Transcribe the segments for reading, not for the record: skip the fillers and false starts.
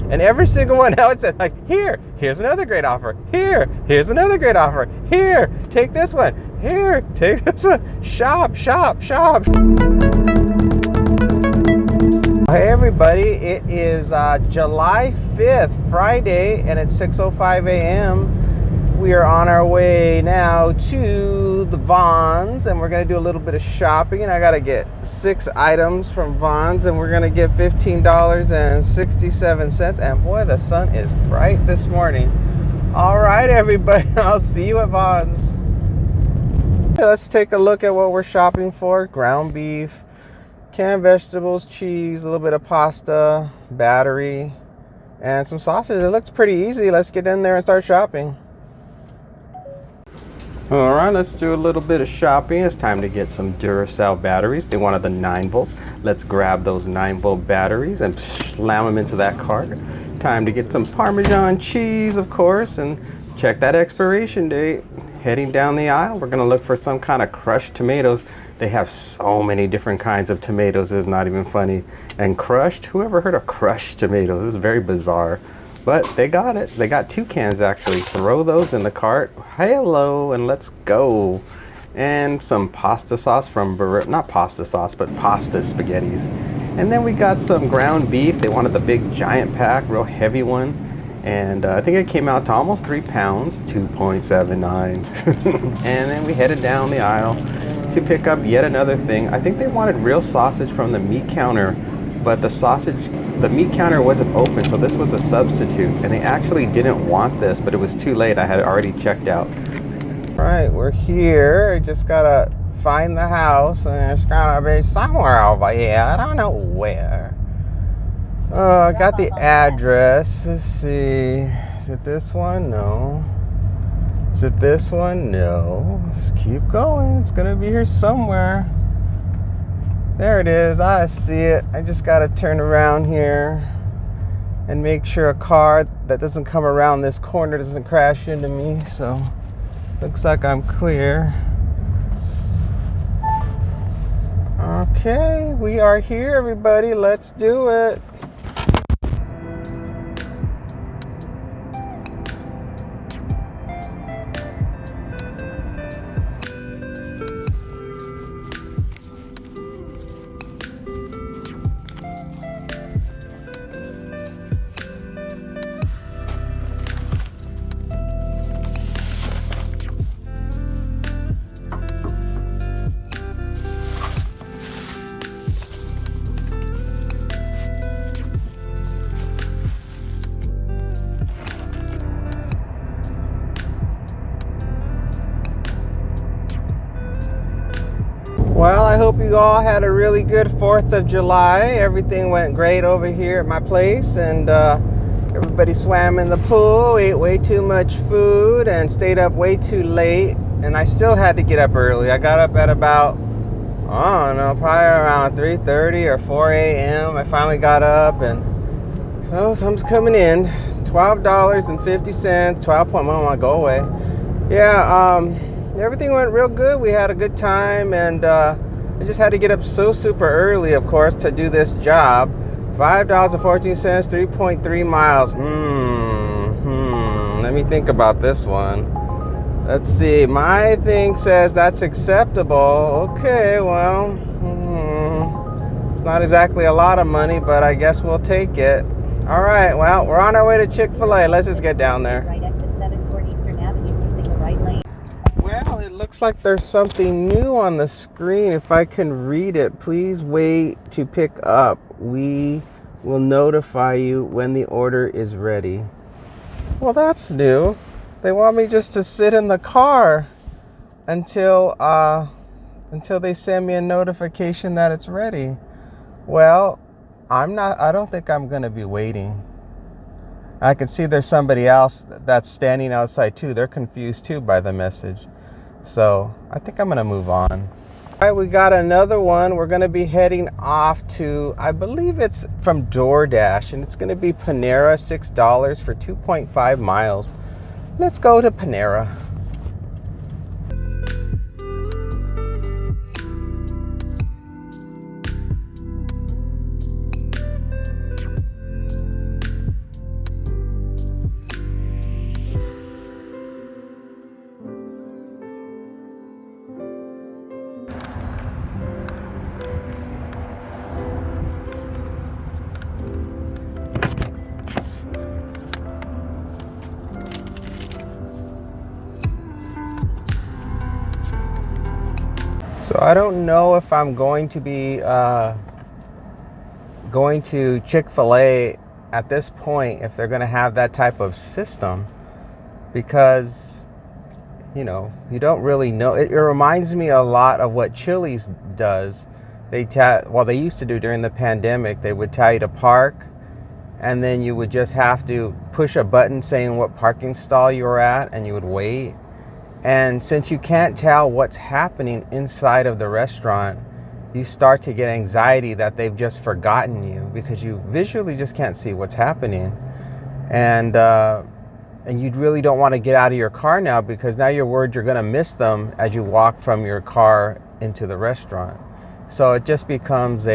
And every single one now it said like, here's another great offer. Here's another great offer. Here, take this one. Here, take this one. Shop. Hey everybody, it is July 5th, Friday, and it's 6:05 a.m. We are on our way now to the Vons, and we're going to do a little bit of shopping. And I got to get 6 items from Vons, and we're going to get $15.67. And boy, the sun is bright this morning. All right, everybody, I'll see you at Vons. Let's take a look at what we're shopping for. Ground beef, canned vegetables, cheese, a little bit of pasta, battery, and some sausage. It looks pretty easy. Let's get in there and start shopping. All right, let's do a little bit of shopping. It's time to get some Duracell batteries. They wanted the 9 volt. Let's grab those 9 volt batteries and slam them into that cart. Time to get some Parmesan cheese, of course, and check that expiration date. Heading down the aisle, we're gonna look for some kind of crushed tomatoes. They have so many different kinds of tomatoes, it's not even funny. And crushed, whoever heard of crushed tomatoes? This is very bizarre. But they got it. They got 2 cans actually. Throw those in the cart. Hello, and let's go. And some pasta sauce from, not pasta sauce, but pasta spaghettis. And then we got some ground beef. They wanted the big giant pack, real heavy one. And I think it came out to almost 3 pounds, 2.79. And then we headed down the aisle to pick up yet another thing. I think they wanted real sausage from the meat counter, but the meat counter wasn't open, so this was a substitute. And they actually didn't want this, but it was too late. I had already checked out. All right, we're here. I just gotta find the house, and it's gotta be somewhere over here. I don't know where. I got the address. Let's see. Is it this one? No. Is it this one? No. Let's keep going. It's gonna be here somewhere. There it is. I see it. I just got to turn around here and make sure a car that doesn't come around this corner doesn't crash into me. So looks like I'm clear. Okay, we are here, everybody. Let's do it. Well, I hope you all had a really good 4th of July. Everything went great over here at my place, and everybody swam in the pool, ate way too much food, and stayed up way too late. And I still had to get up early. I got up at about, I don't know, probably around 3:30 or 4 a.m. I finally got up, and so something's coming in. $12.50, 12 point, oh, go away. Yeah, everything went real good. We had a good time, and I just had to get up so super early, of course, to do this job. $5.14, 3.3 miles. Let me think about this one. Let's see. My thing says that's acceptable. Okay, well, it's not exactly a lot of money, but I guess we'll take it. All right, well, we're on our way to Chick-fil-A. Let's just get down there. Right exit 7 toward Eastern Avenue using the right lane. Well, it looks like there's something new on the screen. If I can read it, please wait to pick up. We will notify you when the order is ready. Well, that's new. They want me just to sit in the car until they send me a notification that it's ready. Well, I don't think I'm going to be waiting. I can see there's somebody else that's standing outside too. They're confused too by the message. So I think I'm going to move on. All right, we got another one. We're going to be heading off to, I believe it's from DoorDash, and it's going to be Panera, $6 for 2.5 miles. Let's go to Panera. So I don't know if I'm going to be going to Chick-fil-A at this point if they're going to have that type of system, because you don't really know. It reminds me a lot of what Chili's does. They used to do during the pandemic. They would tell you to park, and then you would just have to push a button saying what parking stall you were at, and you would wait. And since you can't tell what's happening inside of the restaurant, you start to get anxiety that they've just forgotten you, because you visually just can't see what's happening. And you really don't want to get out of your car now, because now you're worried you're going to miss them as you walk from your car into the restaurant. So it just becomes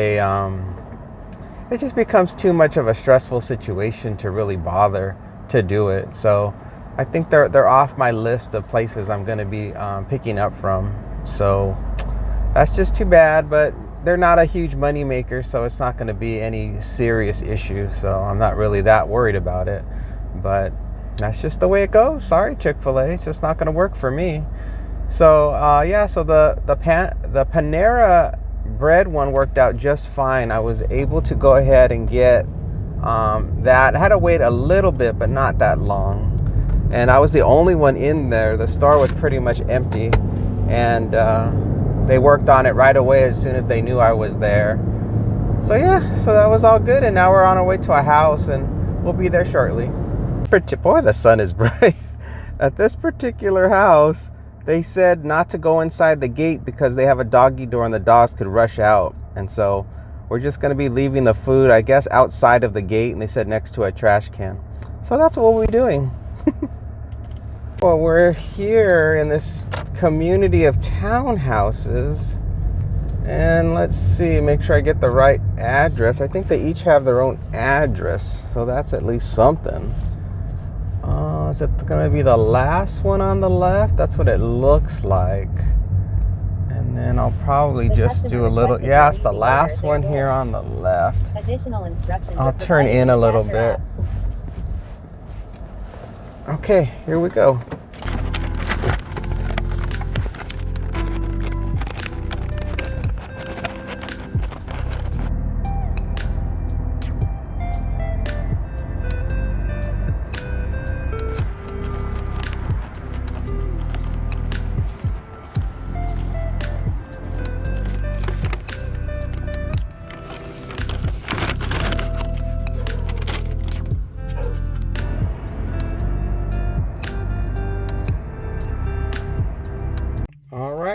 too much of a stressful situation to really bother to do it. So I think they're off my list of places I'm going to be picking up from. So that's just too bad, but they're not a huge money maker, so it's not going to be any serious issue. So I'm not really that worried about it. But that's just the way it goes. Sorry, Chick-fil-A, it's just not going to work for me. So so the Panera bread one worked out just fine. I was able to go ahead and get that. I had to wait a little bit, but not that long. And I was the only one in there. The store was pretty much empty, and they worked on it right away as soon as they knew I was there. So so that was all good, and now we're on our way to a house, and we'll be there shortly. Boy, the sun is bright. At this particular house, they said not to go inside the gate because they have a doggy door and the dogs could rush out. And so we're just going to be leaving the food, I guess, outside of the gate, and they said next to a trash can. So that's what we'll be doing. Well, we're here in this community of townhouses, and let's see, make sure I get the right address. I think they each have their own address, so that's at least something. Is it going to be the last one on the left? That's what it looks like. And then I'll probably just do a little, it's the last one here on the left. Additional instructions. I'll turn in a little bit. Okay, here we go.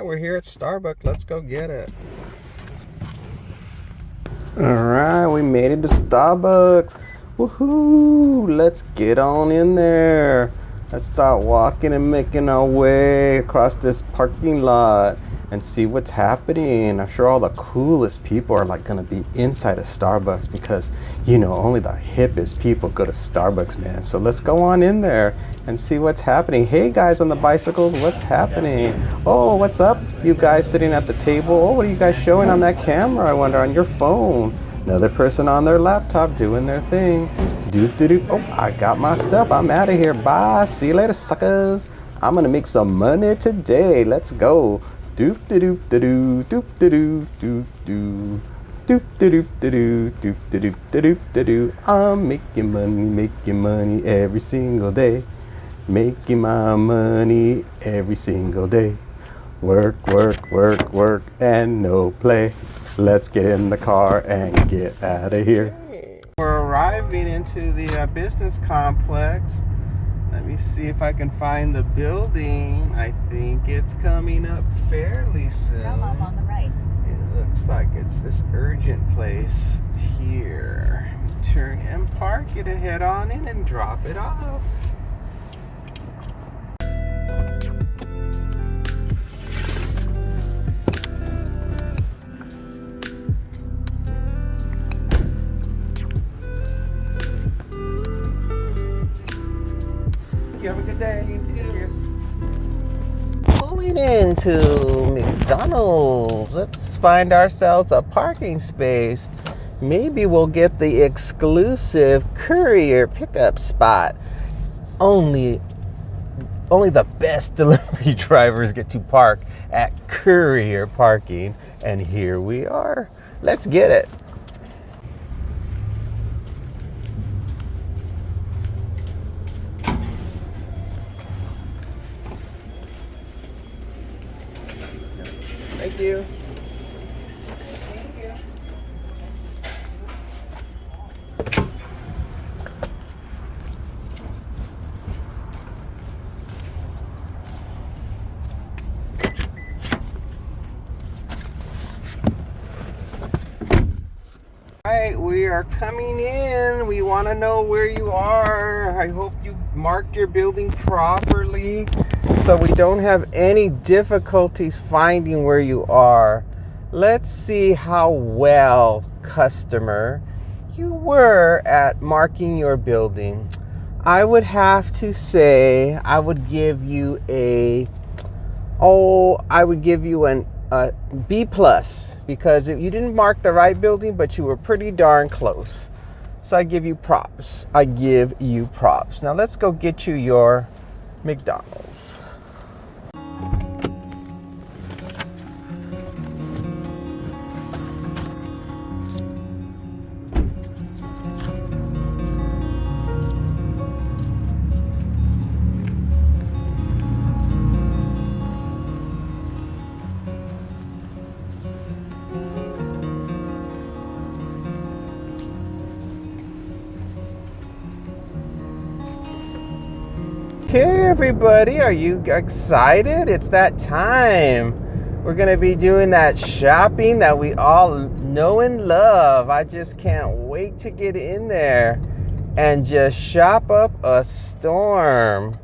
We're here at Starbucks. Let's go get it. Alright, we made it to Starbucks. Woohoo! Let's get on in there. Let's start walking and making our way across this parking lot and see what's happening. I'm sure all the coolest people are gonna be inside of Starbucks, because only the hippest people go to Starbucks, man. So let's go on in there and see what's happening. Hey guys on the bicycles, what's happening? Oh, what's up? You guys sitting at the table. Oh, what are you guys showing on that camera? I wonder, on your phone. Another person on their laptop doing their thing. Oh, I got my stuff. I'm out of here. Bye. See you later, suckers. I'm gonna make some money today. Let's go. Doop de doop de doo, doop de doo, doop doo. Doop de doop de doo, doop de doop de doop de doo. I'm making money every single day. Making my money every single day. Work, work, work, work, and no play. Let's get in the car and get out of here. We're arriving into the business complex. Let me see if I can find the building. I think it's coming up fairly soon. Drop off on the right. It looks like it's this urgent place here. Turn and park it and head on in and drop it off. Have a good day. You too. Pulling into McDonald's. Let's find ourselves a parking space. Maybe we'll get the exclusive courier pickup spot. Only only the best delivery drivers get to park at courier parking. And here we are. Let's get it. Thank you. Alright, we are coming in. We want to know where you are. I hope you marked your building properly so we don't have any difficulties finding where you are. Let's see how well, customer, you were at marking your building. I would have to say I would give you a B plus, because if you didn't mark the right building, but you were pretty darn close. So I give you props. Now let's go get you your McDonald's. Okay, everybody, are you excited? It's that time. We're going to be doing that shopping that we all know and love. I just can't wait to get in there and just shop up a storm.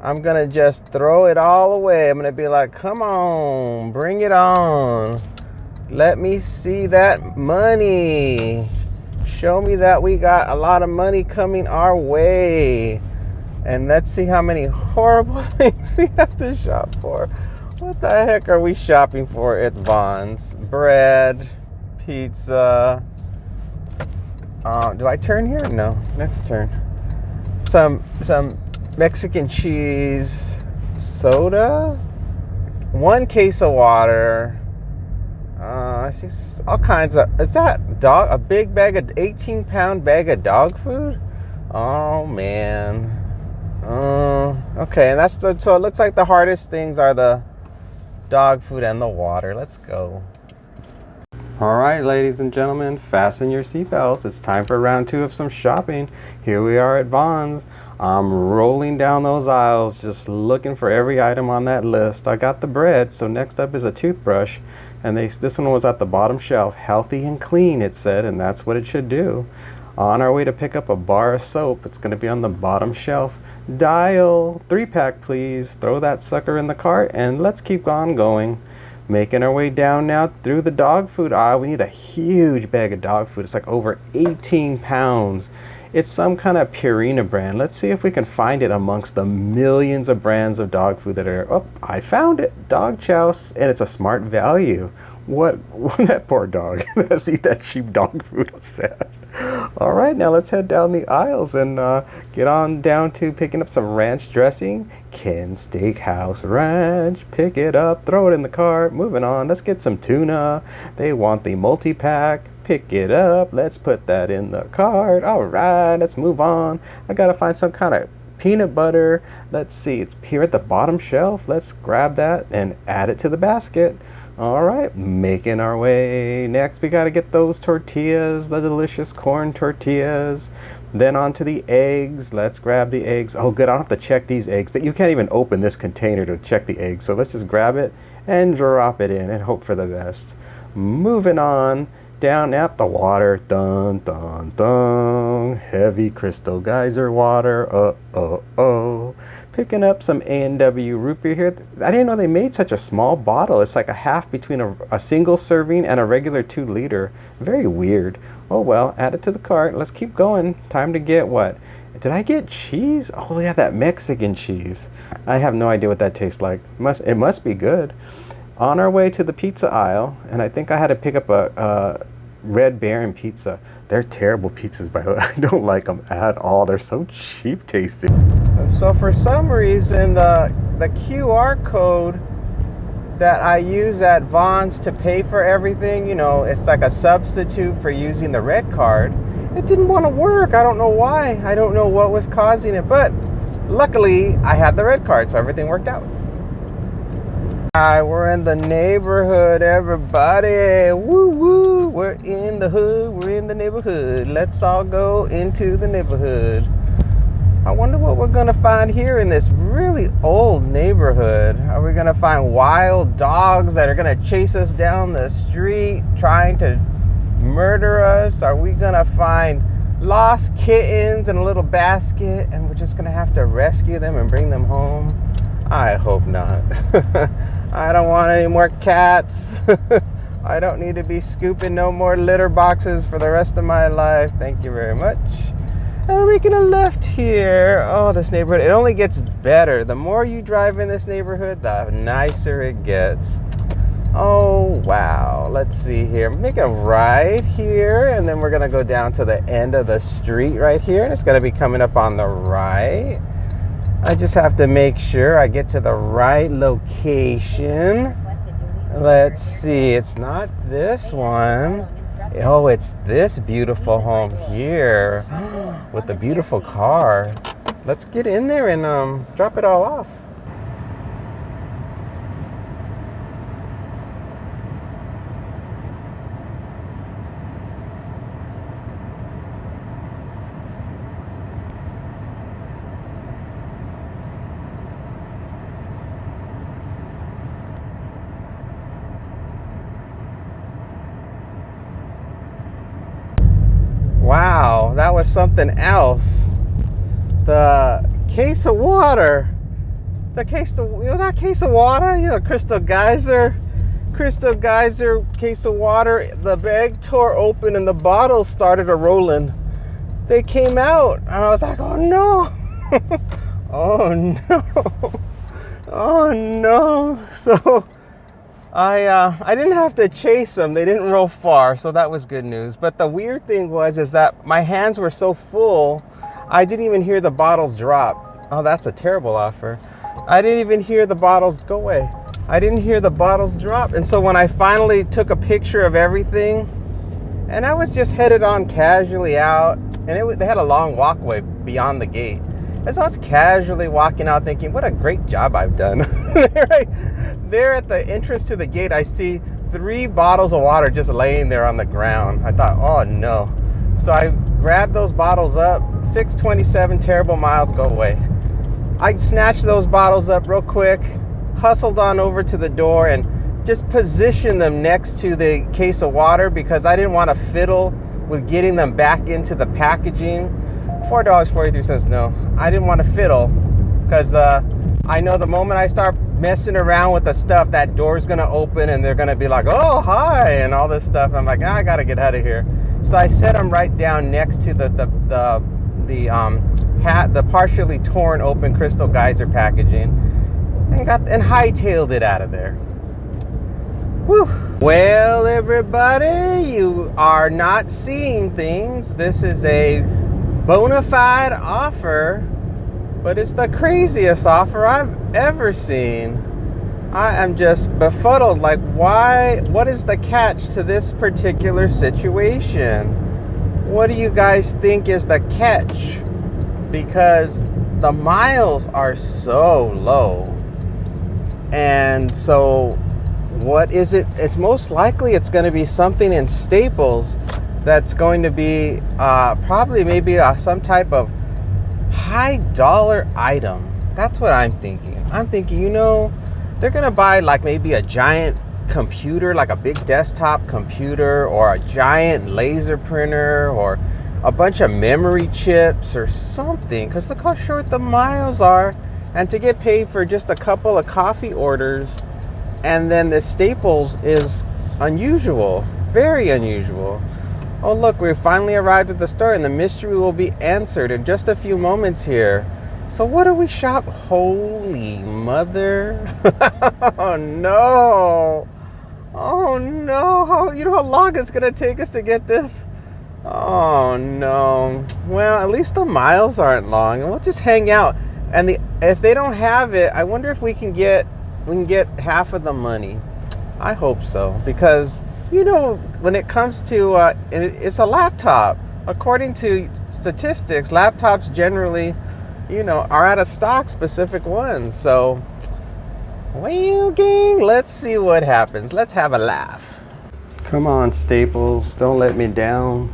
I'm going to just throw it all away. I'm going to be like, come on, bring it on. Let me see that money. Show me that we got a lot of money coming our way. And let's see how many horrible things we have to shop for. What the heck are we shopping for at Vons? Bread, pizza. Do I turn here? No, next turn. Some Mexican cheese, soda, 1 case of water. I see all kinds of. Is that a big bag of 18-pound bag of dog food? Oh man. Okay, and so it looks like the hardest things are the dog food and the water. Let's go. All right, ladies and gentlemen, fasten your seatbelts. It's time for round 2 of some shopping. Here we are at Vons. I'm rolling down those aisles, just looking for every item on that list. I got the bread, so next up is a toothbrush. And this one was at the bottom shelf. Healthy and clean, it said, and that's what it should do. On our way to pick up a bar of soap, it's going to be on the bottom shelf. Dial, 3-pack please. Throw that sucker in the cart and let's keep on going. Making our way down now through the dog food aisle. We need a huge bag of dog food. It's like over 18 pounds. It's some kind of Purina brand. Let's see if we can find it amongst the millions of brands of dog food that are. Oh, I found it. Dog Chouse, and it's a smart value. What that poor dog has to eat that cheap dog food. Sad. All right, now let's head down the aisles and get on down to picking up some ranch dressing. Ken's Steakhouse Ranch. Pick it up, throw it in the cart. Moving on, let's get some tuna. They want the multi-pack. Pick it up, let's put that in the cart. All right, let's move on. I gotta find some kind of peanut butter. Let's see, it's here at the bottom shelf. Let's grab that and add it to the basket. All right, making our way. Next, we got to get those tortillas, the delicious corn tortillas. Then on to the eggs. Let's grab the eggs. Oh, good, I don't have to check these eggs. You can't even open this container to check the eggs. So let's just grab it and drop it in and hope for the best. Moving on, down at the water. Dun, dun, dun. Heavy crystal geyser water. Picking up some A&W root beer here. I didn't know they made such a small bottle. It's like a half between a single serving and a regular 2-liter. Very weird. Oh well, add it to the cart. Let's keep going. Time to get what? Did I get cheese? Oh yeah, that Mexican cheese. I have no idea what that tastes like. It must be good. On our way to the pizza aisle, and I think I had to pick up a Red Baron pizza. They're terrible pizzas, by the way. I don't like them at all. They're so cheap tasting. So for some reason, the QR code that I use at Vaughn's to pay for everything, you know, it's like a substitute for using the red card. It didn't want to work. I don't know why. I don't know what was causing it, but luckily I had the red card, so everything worked out. Alright, we're in the neighborhood, everybody. Woo woo. We're in the hood. We're in the neighborhood. Let's all go into the neighborhood. I wonder what we're going to find here in this really old neighborhood. Are we going to find wild dogs that are going to chase us down the street trying to murder us? Are we going to find lost kittens in a little basket and we're just going to have to rescue them and bring them home? I hope not. I don't want any more cats. I don't need to be scooping no more litter boxes for the rest of my life. Thank you very much. And we're making a left here. Oh, this neighborhood, it only gets better. The more you drive in this neighborhood, the nicer it gets. Oh, wow. Let's see here. Make a right here, and then we're going to go down to the end of the street right here, and it's going to be coming up on the right. I just have to make sure I get to the right location. Let's see. It's not this one. Oh, it's this beautiful home here with the beautiful car. Let's get in there and drop it all off. Wow, that was something else. The case of water. That case of water, you know, Crystal Geyser case of water. The bag tore open and the bottles started a-rolling. They came out and I was like, oh no. Oh no. Oh no. So I didn't have to chase them. They didn't roll far, so that was good news. But the weird thing is that my hands were so full, I didn't even hear the bottles drop. Oh, that's a terrible offer. I didn't even hear the bottles go away. I didn't hear the bottles drop. And so when I finally took a picture of everything, and I was just headed on casually out, and they had a long walkway beyond the gate. As I was casually walking out thinking, what a great job I've done. There at the entrance to the gate, I see 3 bottles of water just laying there on the ground. I thought, oh no. So I grabbed those bottles up. 627 terrible miles, go away. I snatched those bottles up real quick, hustled on over to the door and just positioned them next to the case of water because I didn't want to fiddle with getting them back into the packaging. $4.43, no. I didn't want to fiddle because I know the moment I start messing around with the stuff, that door's going to open and they're going to be like, oh, hi, and all this stuff. I'm like, I got to get out of here. So I set them right down next to the partially torn open Crystal Geyser packaging and hightailed it out of there. Whew. Well, everybody, you are not seeing things. This is a bona fide offer, but it's the craziest offer I've ever seen. I am just befuddled. Like, why? What is the catch to this particular situation? What do you guys think is the catch? Because the miles are so low. And so what is it? It's most likely it's going to be something in Staples that's going to be probably maybe some type of high dollar item. That's what I'm thinking. I'm thinking, you know, they're going to buy like maybe a giant computer, like a big desktop computer, or a giant laser printer, or a bunch of memory chips or something, because look how short the miles are. And to get paid for just a couple of coffee orders, and then the Staples is unusual, very unusual. Oh look, we finally arrived at the store and the mystery will be answered in just a few moments here. So what do we shop? Holy mother. Oh no. Oh no. You know how long it's going to take us to get this? Oh no. Well, at least the miles aren't long and we'll just hang out. And if they don't have it, I wonder if we can get half of the money. I hope so, because when it comes to it's a laptop. According to statistics, laptops generally, are out of stock, specific ones. So, well, gang, let's see what happens. Let's have a laugh. Come on, Staples, don't let me down.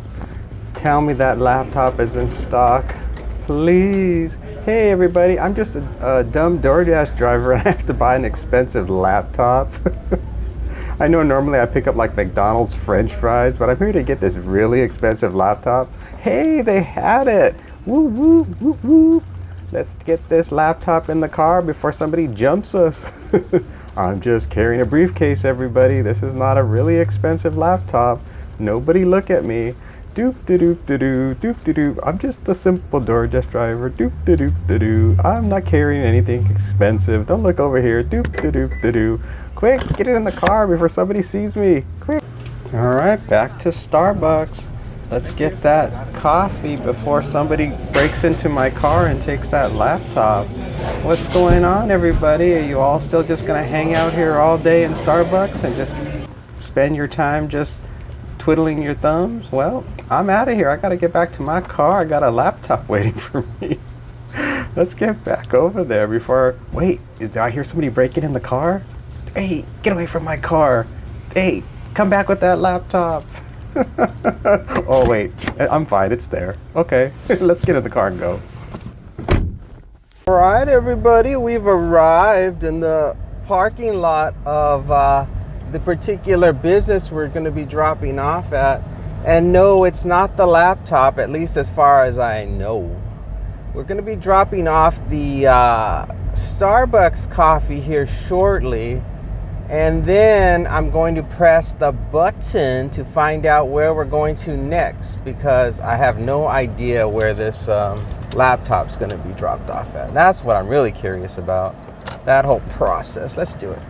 Tell me that laptop is in stock, please. Hey everybody, I'm just a dumb DoorDash driver and I have to buy an expensive laptop. I know normally I pick up like McDonald's French fries, but I'm here to get this really expensive laptop. Hey, they had it. Woo, woo, woo, woo. Let's get this laptop in the car before somebody jumps us. I'm just carrying a briefcase, everybody. This is not a really expensive laptop. Nobody look at me. Doop de doop de doo, doop de doo. I'm just a simple DoorDash driver. Doop de doop de doo. I'm not carrying anything expensive. Don't look over here. Doop de doop de doo. Quick, get it in the car before somebody sees me. Quick. All right, back to Starbucks. Let's get that coffee before somebody breaks into my car and takes that laptop. What's going on, everybody? Are you all still just gonna hang out here all day in Starbucks and just spend your time just twiddling your thumbs? Well, I'm out of here. I gotta get back to my car. I got a laptop waiting for me. Let's get back over there before... Wait, did I hear somebody breaking in the car? Hey, get away from my car. Hey, come back with that laptop. Oh, wait, I'm fine. It's there. Okay, let's get in the car and go. All right, everybody, we've arrived in the parking lot of the particular business we're going to be dropping off at. And no, it's not the laptop, at least as far as I know. We're going to be dropping off the Starbucks coffee here shortly. And then I'm going to press the button to find out where we're going to next, because I have no idea where this laptop's going to be dropped off at. That's what I'm really curious about, that whole process. Let's do it.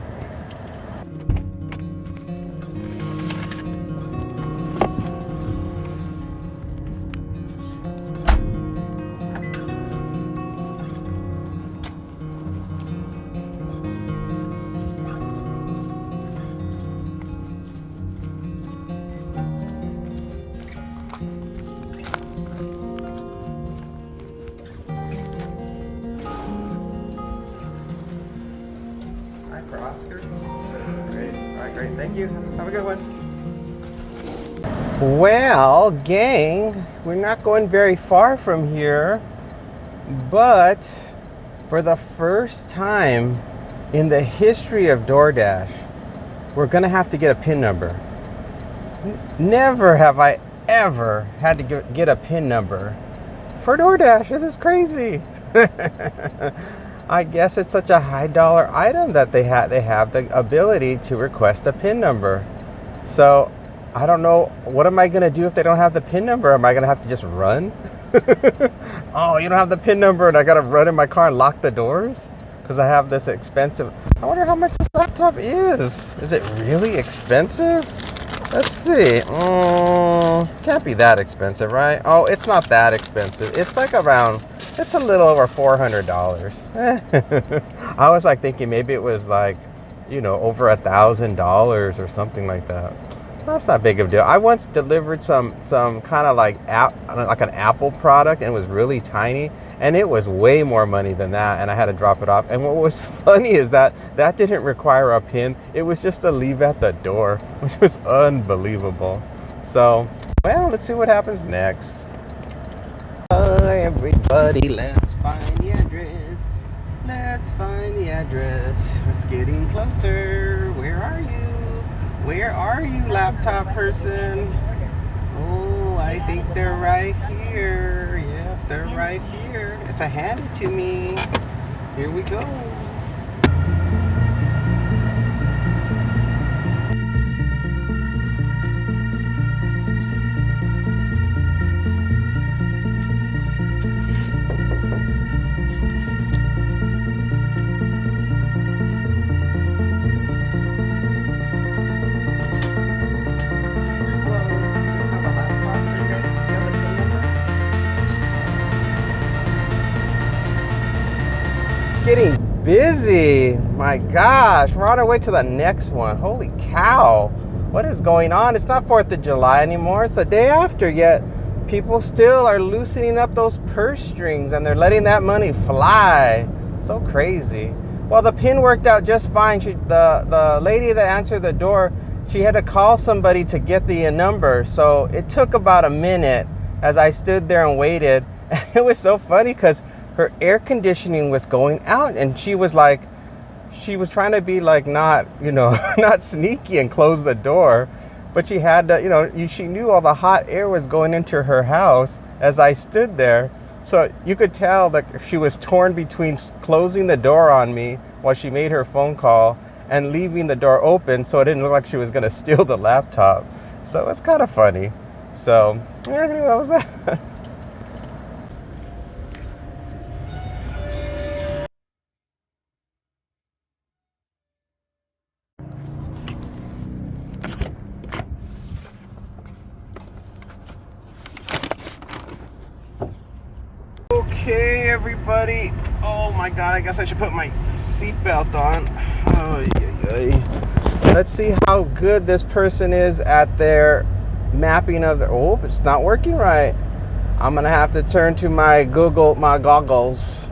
Oscar. Great. All right, great. Thank you. Have a good one. Well, gang, we're not going very far from here, but for the first time in the history of DoorDash, we're going to have to get a PIN number. Never have I ever had to get a PIN number for DoorDash. This is crazy. I guess it's such a high dollar item that they have the ability to request a PIN number. So I don't know, what am I going to do if they don't have the PIN number? Am I going to have to just run? Oh, you don't have the PIN number and I got to run in my car and lock the doors because I have this expensive... I wonder how much this laptop is. Is it really expensive? Let's see. Can't be that expensive, right? Oh, it's not that expensive. It's like around... It's a little over $400. I was like thinking maybe it was like, over $1,000 or something like that. That's not big of a deal. I once delivered some kind of like an Apple product, and it was really tiny, and it was way more money than that, and I had to drop it off. And what was funny is that didn't require a PIN. It was just a leave at the door, which was unbelievable. So, well, let's see what happens next. Everybody, let's find the address. Let's find the address. It's getting closer. Where are you? Where are you, laptop person? Oh, I think they're right here. Yep, they're right here. It's a hand it to me. Here we go. getting busy. My gosh, we're on our way to the next one. Holy cow. What is going on? It's not 4th of July anymore. It's the day after, yet people still are loosening up those purse strings and they're letting that money fly. So crazy. Well, the pin worked out just fine. The lady that answered the door, she had to call somebody to get the number. So it took about a minute as I stood there and waited. It was so funny because her air conditioning was going out and she was trying to be like not sneaky and close the door, but she had to, she knew all the hot air was going into her house as I stood there. So you could tell that she was torn between closing the door on me while she made her phone call and leaving the door open so it didn't look like she was going to steal the laptop. So it's kind of funny. So yeah, that was that. Okay, everybody. Oh my God, I guess I should put my seatbelt on. Let's see how good this person is at their mapping of the. Oh, it's not working right. I'm gonna have to turn to my goggle maps,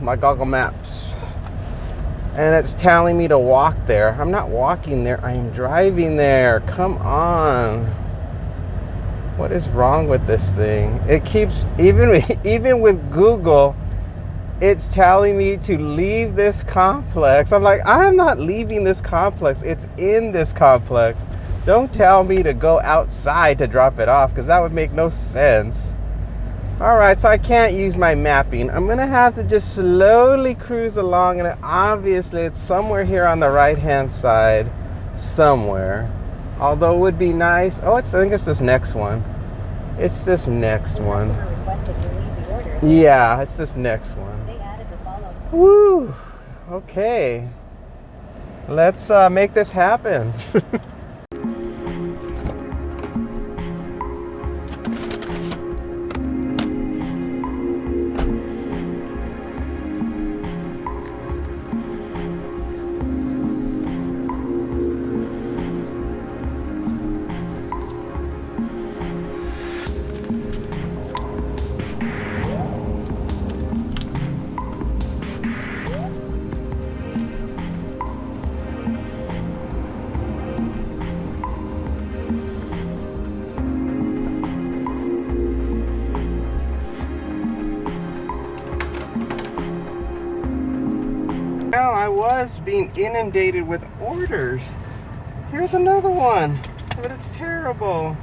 and it's telling me to walk there. I'm not walking there. I am driving there. Come on. What is wrong with this thing? It keeps, even with Google, it's telling me to leave this complex. I'm like, I'm not leaving this complex. It's in this complex. Don't tell me to go outside to drop it off, because that would make no sense. All right, so I can't use my mapping. I'm gonna have to just slowly cruise along, and obviously it's somewhere here on the right-hand side, somewhere. Although it would be nice. Oh, I think it's this next one. It's this next one. Yeah, it's this next one. They added the follow. Woo! Okay. Let's make this happen. Well, I was being inundated with orders. Here's another one, but it's terrible.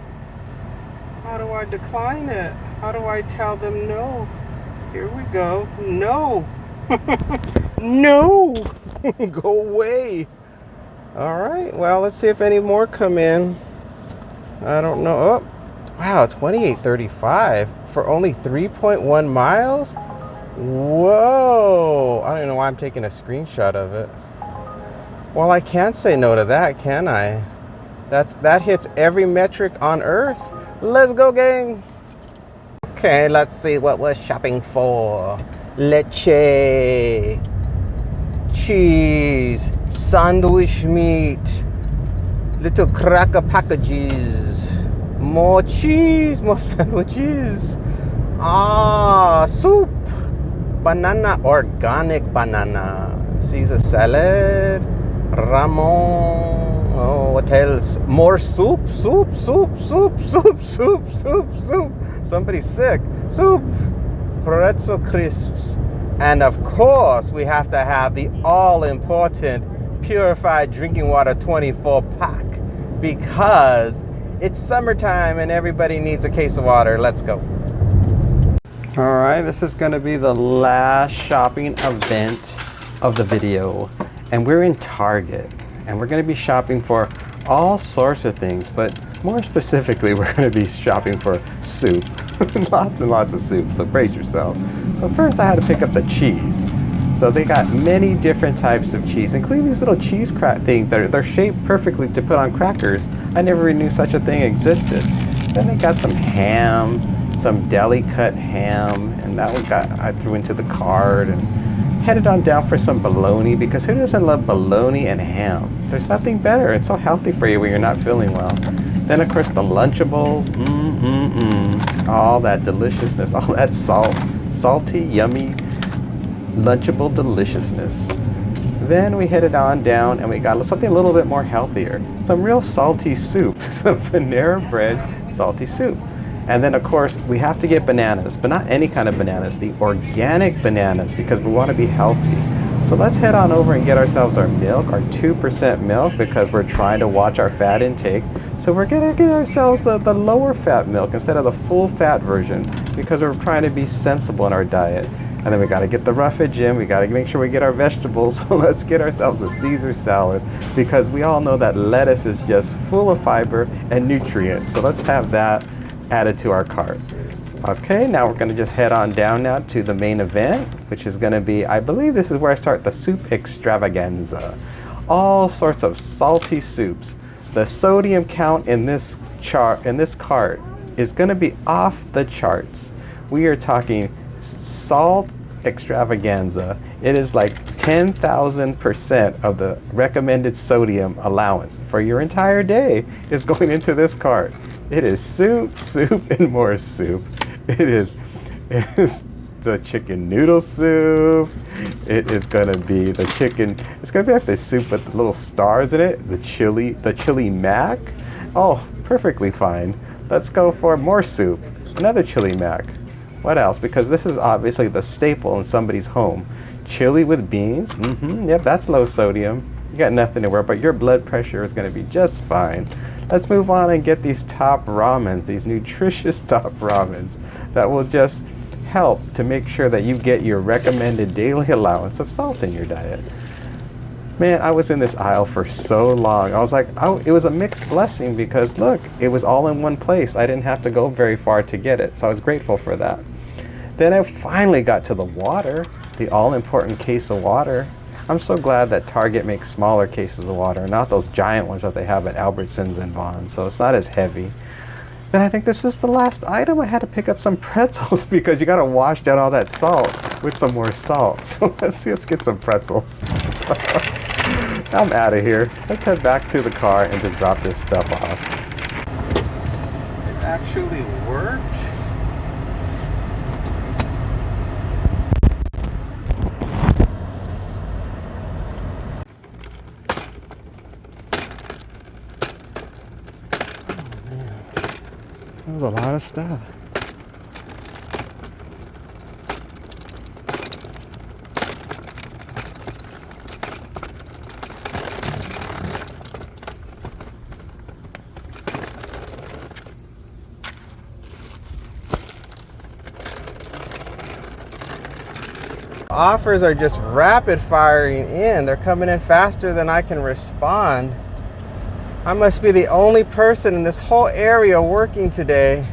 How do I decline it? How do I tell them no? Here we go. No. No. Go away. All right. Well, let's see if any more come in. I don't know. Oh, wow. 28.35 for only 3.1 miles. Whoa. I don't even know why I'm taking a screenshot of it. Well, I can't say no to that, can I? That hits every metric on earth. Let's go, gang. Okay, let's see what we're shopping for. Leche, cheese, sandwich meat, little cracker packages, more cheese, more sandwiches. Soup, banana, organic banana, Caesar salad, Ramon. Oh, what else? More soup. Somebody's sick. Soup, pretzel crisps, and of course we have to have the all-important purified drinking water 24 pack because it's summertime and everybody needs a case of water. Let's go. All right, this is going to be the last shopping event of the video, and we're in Target, and we're going to be shopping for all sorts of things, but more specifically, we're going to be shopping for soup. Lots and lots of soup, so brace yourself. So first I had to pick up the cheese. So they got many different types of cheese, including these little cheese things that they're shaped perfectly to put on crackers. I never even knew such a thing existed. Then they got some ham, some deli cut ham, and that one I threw into the cart, and Headed on down for some bologna, because who doesn't love bologna and ham? There's nothing better. It's so healthy for you when you're not feeling well. Then of course the Lunchables, all that deliciousness, all that salty, yummy, Lunchable deliciousness. Then we headed on down and we got something a little bit more healthier. Some real salty soup, some Panera Bread salty soup. And then of course we have to get bananas, but not any kind of bananas, the organic bananas, because we want to be healthy. So let's head on over and get ourselves our milk, our 2% milk, because we're trying to watch our fat intake. So we're gonna get ourselves the lower fat milk instead of the full fat version, because we're trying to be sensible in our diet. And then we gotta get the roughage in, we gotta make sure we get our vegetables. So let's get ourselves a Caesar salad, because we all know that lettuce is just full of fiber and nutrients. So let's have that added to our cart. Okay, now we're gonna just head on down now to the main event, which is gonna be, I believe this is where I start the soup extravaganza. All sorts of salty soups. The sodium count in this cart is gonna be off the charts. We are talking salt extravaganza. It is like 10,000% of the recommended sodium allowance for your entire day is going into this cart. It is soup, soup, and more soup. It is the chicken noodle soup. It is gonna be the chicken. It's gonna be like the soup with the little stars in it. The chili mac. Oh, perfectly fine. Let's go for more soup. Another chili mac. What else? Because this is obviously the staple in somebody's home. Chili with beans. Yep, that's low sodium. You got nothing to worry about. Your blood pressure is gonna be just fine. Let's move on and get these top ramens, these nutritious top ramens that will just help to make sure that you get your recommended daily allowance of salt in your diet. Man, I was in this aisle for so long. I was like, oh, it was a mixed blessing, because look, it was all in one place. I didn't have to go very far to get it, so I was grateful for that. Then I finally got to the water, the all-important case of water. I'm so glad that Target makes smaller cases of water, not those giant ones that they have at Albertsons and Vons, so it's not as heavy. Then I think this is the last item. I had to pick up some pretzels, because you gotta wash down all that salt with some more salt. So let's get some pretzels. I'm out of here. Let's head back to the car and just drop this stuff off. It actually worked. That was a lot of stuff. Offers are just rapid firing in. They're coming in faster than I can respond. I must be the only person in this whole area working today.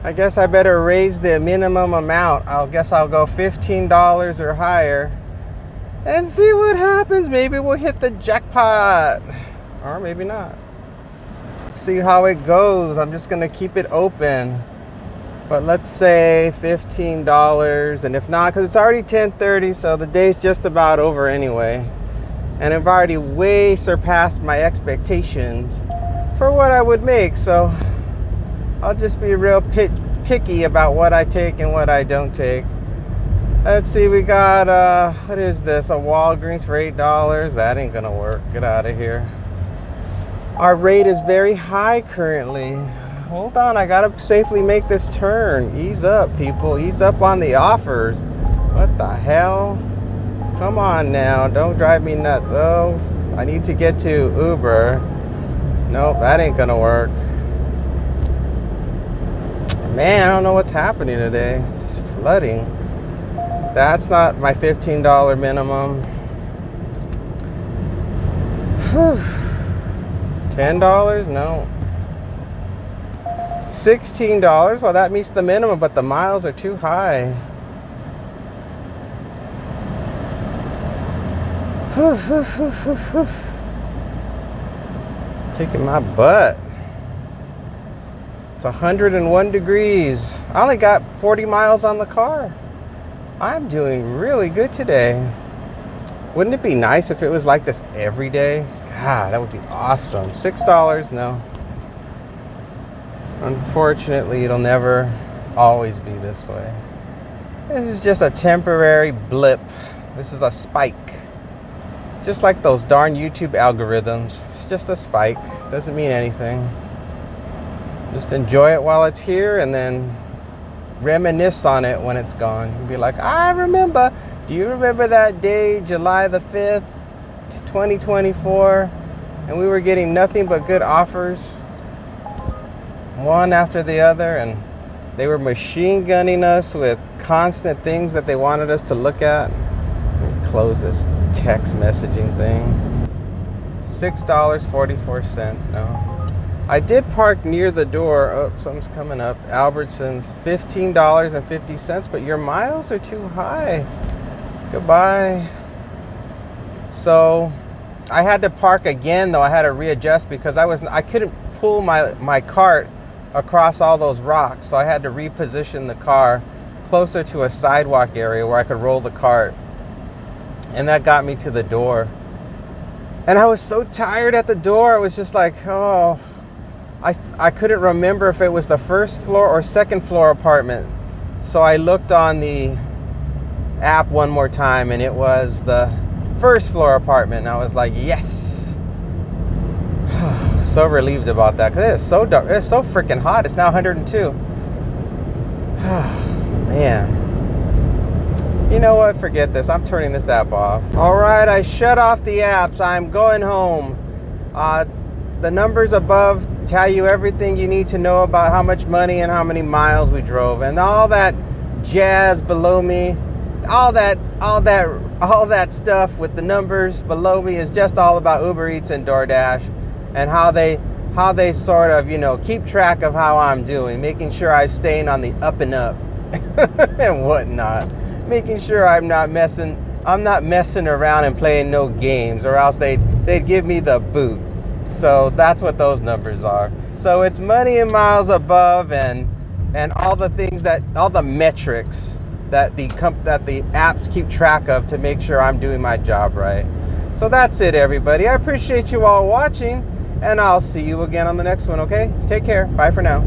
I guess I better raise the minimum amount. I guess I'll go $15 or higher and see what happens. Maybe we'll hit the jackpot, or maybe not. See how it goes. I'm just gonna keep it open. But let's say $15, and if not, because it's already 10:30, so the day's just about over anyway. And I've already way surpassed my expectations for what I would make, so I'll just be real picky about what I take and what I don't take. Let's see, we got, what is this? A Walgreens for $8. That ain't gonna work. Get out of here. Our rate is very high currently. Hold on, I gotta safely make this turn. Ease up, people. Ease up on the offers. What the hell? Come on now, don't drive me nuts. Oh, I need to get to Uber. Nope, that ain't gonna work. Man, I don't know what's happening today. It's just flooding. That's not my $15 minimum. Whew. $10? No. $16? Well, that meets the minimum, but the miles are too high. Kicking my butt. It's 101 degrees. I only got 40 miles on the car. I'm doing really good today. Wouldn't it be nice if it was like this every day? God, that would be awesome. $6, no. Unfortunately, it'll never always be this way. This is just a temporary blip. This is a spike. Just like those darn YouTube algorithms. It's just a spike. Doesn't mean anything. Just enjoy it while it's here and then reminisce on it when it's gone. And be like, I remember. Do you remember that day, July the 5th, 2024? And we were getting nothing but good offers, one after the other, and they were machine gunning us with constant things that they wanted us to look at. Let me close this text messaging thing. $6.44 now. I did park near the door. Oh, something's coming up. Albertsons, $15.50, but your miles are too high. Goodbye. So I had to park again, though. I had to readjust because I couldn't pull my cart across all those rocks, so I had to reposition the car closer to a sidewalk area where I could roll the cart, and that got me to the door. And I was so tired at the door. I was just like, oh, I couldn't remember if it was the first floor or second floor apartment. So I looked on the app one more time, and it was the first floor apartment. And I was like, yes. So relieved about that because it's so dark. It's so freaking hot. It's now 102. Man. You know what? Forget this. I'm turning this app off. All right, I shut off the apps. I'm going home. The numbers above tell you everything you need to know about how much money and how many miles we drove, and all that jazz below me, all that stuff with the numbers below me is just all about Uber Eats and DoorDash, and how they sort of, keep track of how I'm doing, making sure I'm staying on the up and up and whatnot, making sure I'm not messing around and playing no games, or else they'd give me the boot. So that's what those numbers are. So it's money and miles above, and all the things all the metrics that the apps keep track of to make sure I'm doing my job right. So that's it, everybody. I appreciate you all watching, and I'll see you again on the next one, okay? Take care. Bye for now.